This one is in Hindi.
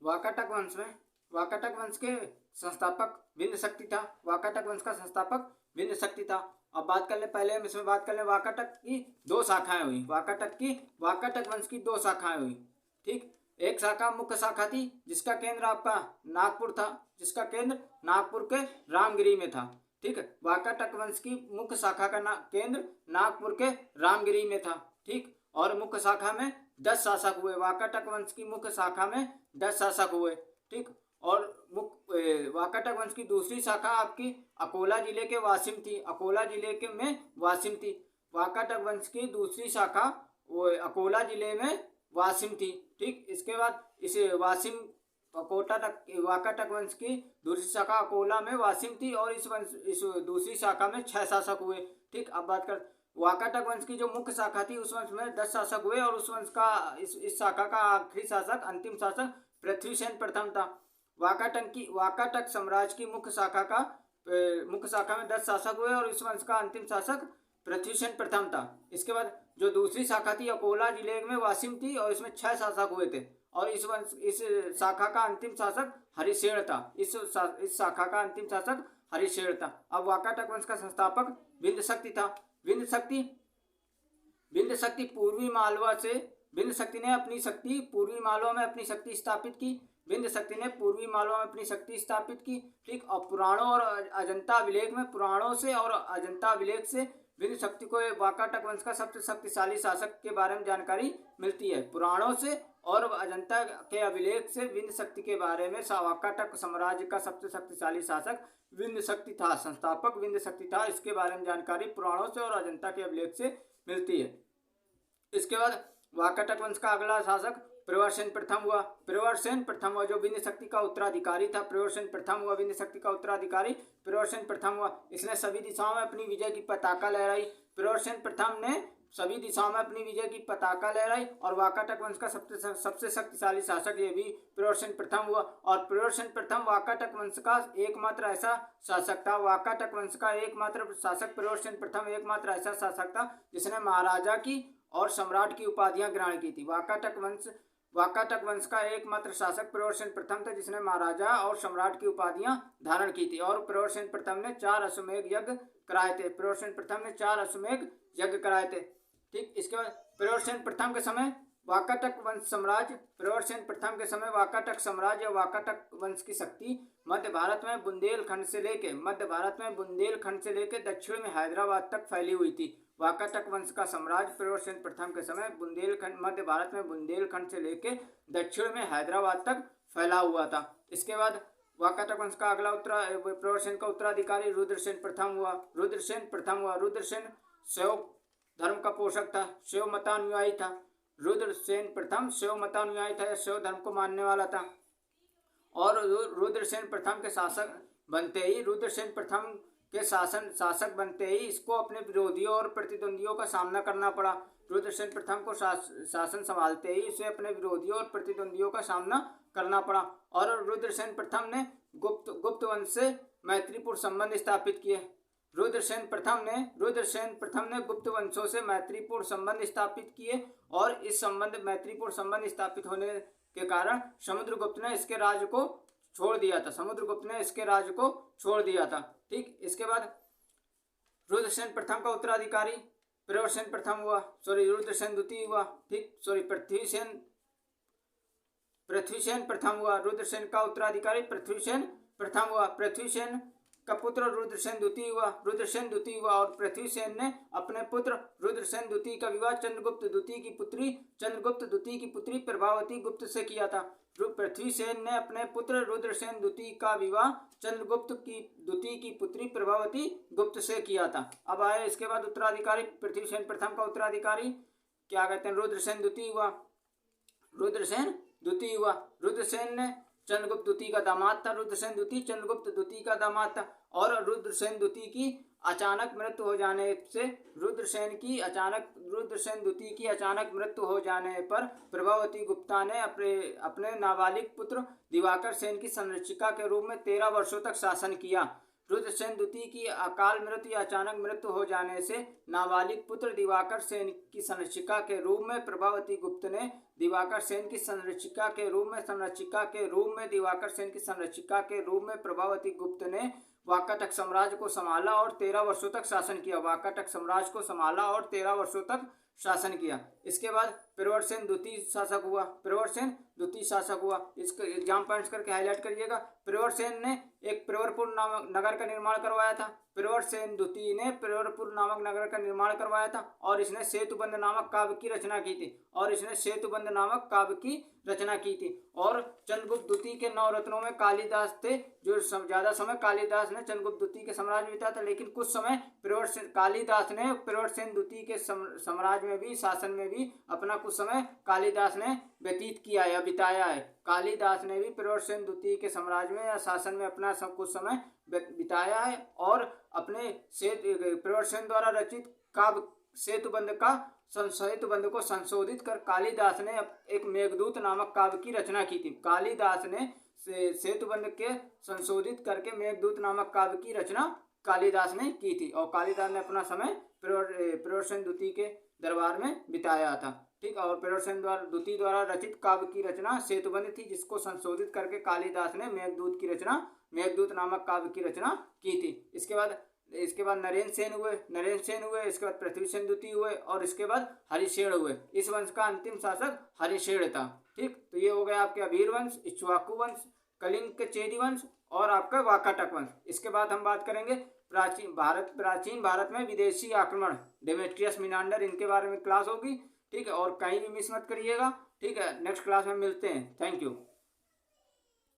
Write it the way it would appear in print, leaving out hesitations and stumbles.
वाकाटक वंश में वाकाटक वंश के संस्थापक विंध्य शक्ति था। वाकाटक वंश का संस्थापक विंध्य शक्ति था। अब बात कर ले, पहले हम इसमें बात कर ले, वाकाटक की दो शाखाएं हुई। वाकाटक वंश की दो शाखाएं हुई। ठीक, एक शाखा मुख्य शाखा थी जिसका केंद्र आपका नागपुर था, जिसका केंद्र नागपुर के रामगिरी में था। ठीक है, वाकाटक वंश की मुख्य शाखा का केंद्र नागपुर के रामगिरी में था। ठीक, और मुख्य शाखा में 10 शासक हुए। वाकाटक वंश की मुख्य शाखा में 10 शासक हुए। ठीक, और वाकाटक वंश की दूसरी शाखा आपकी अकोला जिले के वासिम थी। अकोला जिले के में वासिम थी। वाकाटक वंश की दूसरी शाखा वो अकोला जिले में वासिम थी। ठीक, इसके बाद इस वाकाटक वंश की दूसरी शाखा अकोला में वासिम थी और इस दूसरी शाखा में 6 शासक हुए। ठीक, अब बात कर वाकाटक वंश की जो मुख्य शाखा थी उस वंश में 10 शासक हुए और उस वंश का इस शाखा का आखिरी शासक, अंतिम शासक पृथ्वीसेन प्रथम था। वाकाटक साम्राज्य की मुख्य शाखा में 10 शासक हुए और इस वंश का अंतिम शासक पृथ्वीसेन प्रथम था। इसके बाद जो दूसरी शाखा थी अकोला जिले में वासिम थी और इसमें 6 शासक हुए थे और इस शाखा का अंतिम शासक हरिसेन था। इस शाखा का अंतिम शासक हरिसेन था। अब वाकाटक वंश का संस्थापक विंध्य शक्ति था। विंध्य शक्ति विंध्य शक्ति ने अपनी शक्ति पूर्वी मालवा में अपनी शक्ति स्थापित की। विंध्य शक्ति ने पूर्वी मालवा में अपनी शक्ति स्थापित की। ठीक, और पुराणों और अजंता अभिलेख से विंध्य शक्ति को वाकाटक वंश का सबसे शक्तिशाली शासक के बारे में जानकारी मिलती है। पुराणों से और अजंता के अभिलेख से विंध्य शक्ति के बारे में वाकाटक साम्राज्य का सबसे शक्तिशाली शासक विंध्य शक्ति था, संस्थापक विंध्य शक्ति था। इसके बारे में जानकारी पुराणों से और अजंता के अभिलेख से मिलती है। इसके बाद वाकाटक वंश का अगला शासक प्रवरसेन प्रथम हुआ जो विंध्य शक्ति का उत्तराधिकारी था। प्रवरसेन प्रथम हुआ विंध्य शक्ति का उत्तराधिकारी प्रवरसेन प्रथम हुआ। इसने सभी दिशाओं में अपनी विजय की पताका लहराई। प्रवरसेन प्रथम ने सभी दिशाओं में अपनी विजय की पताका लहराई और वाकाटक वंश का सबसे शक्तिशाली शासक ये भी प्रवरसेन प्रथम हुआ। और प्रवरसेन प्रथम वाकाटक वंश का एकमात्र ऐसा शासक था। वाकाटक वंश का एकमात्र शासक प्रवरसेन प्रथम एकमात्र ऐसा शासक था जिसने महाराजा की और सम्राट की उपाधियां ग्रहण की थी। वाकाटक वंश का एकमात्र शासक प्रवरसेन प्रथम था जिसने महाराजा और सम्राट की उपाधियां धारण की थी। और प्रवरसेन प्रथम ने 4 अश्वमेध यज्ञ कराए थे। ठीक, इसके बाद प्रवरसेन प्रथम के समय वाकाटक साम्राज्य या वाकाटक वंश की शक्ति मध्य भारत में बुंदेलखंड से लेकर दक्षिण में हैदराबाद तक फैली हुई थी। वाकाटक वंश का साम्राज्य प्रवरसेन प्रथम के समय मध्य भारत में बुंदेलखंड से लेकर दक्षिण में हैदराबाद तक फैला हुआ था। इसके बाद वाकाटक वंश का अगला प्रवरसेन का उत्तराधिकारी रुद्रसेन प्रथम हुआ। रुद्रसेन शैव धर्म का पोषक था, शैव मतानुयायी था। रुद्रसेन प्रथम शैव मतानुयायी था या शैव धर्म को मानने वाला था। और रुद्रसेन प्रथम के शासक बनते ही इसको अपने विरोधियों और प्रतिद्वंदियों का सामना करना पड़ा। रुद्रसेन प्रथम को शासन संभालते ही इसे अपने विरोधियों और प्रतिद्वंदियों का सामना करना पड़ा। और रुद्रसेन प्रथम ने गुप्त वंश से मैत्रीपूर्ण संबंध स्थापित किए। रुद्रसेन प्रथम ने गुप्त वंशों से मैत्रीपूर्ण संबंध स्थापित किए और इस मैत्रीपूर्ण संबंध स्थापित होने के कारण समुद्रगुप्त ने इसके राज्य को छोड़ दिया था। ठीक, इसके बाद रुद्रसेन प्रथम का उत्तराधिकारी रुद्रसेन द्वितीय हुआ। ठीक, पृथ्वीसेन प्रथम हुआ। रुद्रसेन का उत्तराधिकारी पृथ्वीसेन प्रथम हुआ। पृथ्वीसेन का पुत्र रुद्रसेन द्वितीय हुआ और पृथ्वीसेन ने अपने पुत्र रुद्रसेन द्वितीय का विवाह चंद्रगुप्त द्वितीय की पुत्री प्रभावती गुप्त से किया था। पृथ्वीसेन ने अपने पुत्र रुद्रसेन द्वितीय का विवाह चंद्रगुप्त द्वितीय की पुत्री प्रभावती गुप्त से किया था। अब आए इसके बाद उत्तराधिकारी पृथ्वीसेन प्रथम का उत्तराधिकारी क्या कहते हैं, रुद्रसेन द्वितीय हुआ। रुद्रसेन ने चंद्रगुप्त द्वितीय का दामाद था। चंद्रगुप्त द्वितीय का दामाद था और रुद्रसेन द्वितीय की अचानक मृत्यु हो जाने से रुद्रसेन द्वितीय की अचानक मृत्यु हो जाने पर प्रभावती गुप्ता ने अपने नाबालिग पुत्र दिवाकर सेन की संरक्षिका के रूप में 13 वर्षों तक शासन किया। रुद्रसेन द्वितीय की अकाल मृत्यु या अचानक मृत्यु हो जाने से नाबालिग पुत्र दिवाकर सेन की संरक्षिका के रूप में प्रभावती गुप्त ने दिवाकर सेन की संरक्षिका के रूप में दिवाकर सेन की संरक्षिका के रूप में प्रभावती गुप्त ने वाकाटक साम्राज्य को संभाला और 13 वर्षों तक शासन किया। वाकाटक साम्राज्य को संभाला और 13 वर्षों तक शासन किया। इसके बाद प्रवरसेन द्वितीय शासक हुआ। प्रवरसेन द्वितीय शासक हुआ, इसको एग्जाम पॉइंट्स करके हाईलाइट करिएगा। प्रवरसेन ने एक प्रवरपुर नामक नगर का निर्माण करवाया था। प्रवरसेन द्वितीय ने प्रवरपुर नामक नगर का निर्माण करवाया था और इसने सेतुबंध नामक काव्य की रचना की थी और चंद्रगुप्त द्वितीय के 9 रत्नों में कालिदास थे, जो ज्यादा समय कालिदास ने चंद्रगुप्त द्वितीय के साम्राज्य में बिताया था, लेकिन कुछ समय कालिदास ने प्रवरसेन द्वितीय के साम्राज्य में भी, शासन में भी अपना कुछ समय कालिदास ने व्यतीत किया या बिताया है। कालिदास ने भी प्रवरसेन द्वितीय के साम्राज्य में या शासन में अपना सब कुछ समय बिताया है और अपने प्रवरसेन द्वारा रचित काव्य सेतुबंध को संशोधित कर कालिदास ने एक मेघदूत नामक काव्य की रचना की थी। कालिदास ने सेतुबंध के संशोधित करके मेघदूत नामक काव्य की रचना कालिदास ने की थी और कालिदास ने अपना समय प्रवरसेन द्वितीय के दरबार में बिताया था। ठीक, और प्रवरसेन द्वितीय द्वारा रचित काव्य की रचना सेतुबंध थी, जिसको संशोधित करके कालिदास ने मेघदूत नामक काव्य की रचना की थी। इसके बाद नरेंद्र सेन हुए, इसके बाद पृथ्वीसेन द्वितीय हुए और इसके बाद हरिशेन हुए। इस वंश का अंतिम शासक हरिशेन था। ठीक, तो ये हो गया आपके अभीर वंश, इक्ष्वाकु वंश, कलिंग के चेदी वंश और आपका वाकाटक वंश। इसके बाद हम बात करेंगे प्राचीन भारत में विदेशी आक्रमण, डेमेट्रियस मिनांडर, इनके बारे में क्लास होगी। ठीक है, और कहीं भी मिस मत करिएगा। ठीक है, नेक्स्ट क्लास में मिलते हैं। Thank you.